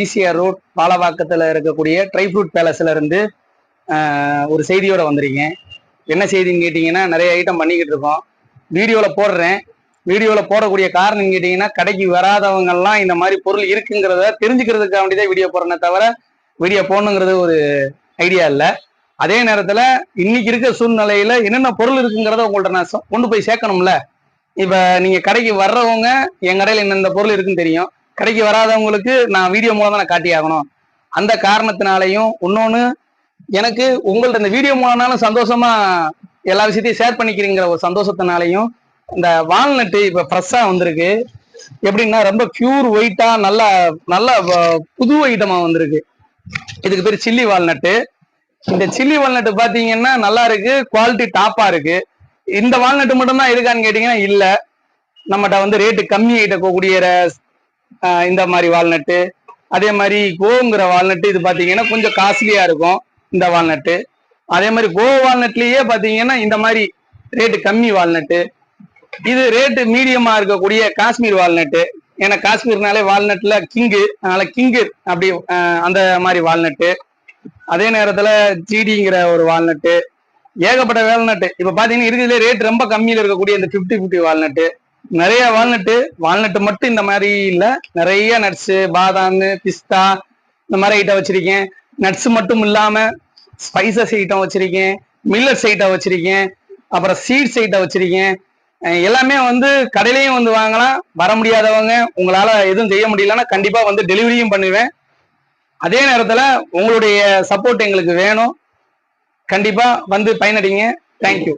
ECR road பாலவாக்கத்தில் இருக்கக்கூடிய dry fruit பேலஸ்ல இருந்து ஒரு செய்தியோட வந்திருக்கேன். என்ன செய்தின்னு கேட்டிங்கன்னா, நிறைய ஐட்டம் பண்ணிக்கிட்டு இருக்கோம். வீடியோவில் போடுறேன். வீடியோவில் போடக்கூடிய காரணம் கேட்டிங்கன்னா, கடைக்கு வராதவங்கெல்லாம் இந்த மாதிரி பொருள் இருக்குங்கிறத தெரிஞ்சுக்கிறதுக்காக வேண்டியதான் வீடியோ போடுறேனே தவிர வீடியோ போடணுங்கிறது ஒரு ஐடியா இல்லை. அதே நேரத்தில் இன்னைக்கு இருக்க சூழ்நிலையில என்னென்ன பொருள் இருக்குங்கிறத உங்கள்ட்ட நான் கொண்டு போய் சேர்க்கணும்ல. இப்போ நீங்கள் கடைக்கு வர்றவங்க என் கடையில் என்னென்ன பொருள் இருக்குன்னு தெரியும். கடைக்கு வராதவங்களுக்கு நான் வீடியோ மூலம் தான் நான் காட்டி ஆகணும். அந்த காரணத்தினாலையும் இன்னொன்று, எனக்கு உங்கள்ட்ட இந்த வீடியோ மூலம்னாலும் சந்தோஷமா எல்லா விஷயத்தையும் ஷேர் பண்ணிக்கிறீங்கிற ஒரு சந்தோஷத்தினாலையும் இந்த வால்நட்டு இப்போ ஃப்ரெஷ்ஷாக வந்திருக்கு. எப்படின்னா ரொம்ப பியூர் ஒயிட்டா நல்லா நல்லா புது ஐட்டமா வந்திருக்கு. இதுக்கு பேர் சில்லி வால்நட்டு. இந்த சில்லி வால்நட்டு பார்த்தீங்கன்னா நல்லா இருக்கு, குவாலிட்டி டாப்பா இருக்கு. இந்த வால்நட்டு மட்டும்தான் இருக்கான்னு கேட்டீங்கன்னா இல்லை. நம்மகிட்ட வந்து ரேட்டு கம்மி ஆகிட்டக்கூடிய இந்த மாதிரி வால்நட்டு, அதே மாதிரி கோங்கிற வால்நட்டு இது பார்த்தீங்கன்னா கொஞ்சம் காஸ்ட்லியா இருக்கும் இந்த வால்நட்டு. அதே மாதிரி கோ வால்நட்லயே பார்த்தீங்கன்னா இந்த மாதிரி ரேட்டு கம்மி வால்நட்டு. இது ரேட்டு மீடியமா இருக்கக்கூடிய காஷ்மீர் வால்நட்டு. ஏன்னா காஷ்மீர்னாலே வால்நட்ல கிங்கு, அதனால கிங்கு அப்படி அந்த மாதிரி வால்நட்டு. அதே நேரத்துல ஜிடிங்கிற ஒரு வால்நட்டு, ஏகப்பட்ட வால்நட்டு. இப்ப பாத்தீங்கன்னா இருக்கிறதுல ரேட் ரொம்ப கம்மியில இருக்கக்கூடிய இந்த 50-50 வால்நட்டு. நிறைய வால்நட்டு மட்டும் இந்த மாதிரி இல்லை, நிறைய நட்ஸு, பாதாம், பிஸ்தா இந்த மாதிரி ஐட்டம் வச்சிருக்கேன். நட்ஸ் மட்டும் இல்லாம ஸ்பைசஸ் ஐட்டம் வச்சிருக்கேன், மில்லட்ஸ் ஐட்டம் வச்சிருக்கேன், அப்புறம் சீட்ஸ் ஐட்டம் வச்சிருக்கேன். எல்லாமே வந்து கடையிலையும் வந்து வாங்கலாம். வர முடியாதவங்க, உங்களால எதுவும் செய்ய முடியலன்னா கண்டிப்பா வந்து டெலிவரியும் பண்ணுவேன். அதே நேரத்துல உங்களுடைய சப்போர்ட் எங்களுக்கு வேணும். கண்டிப்பா வந்து பயனடைங்க. தேங்க்யூ.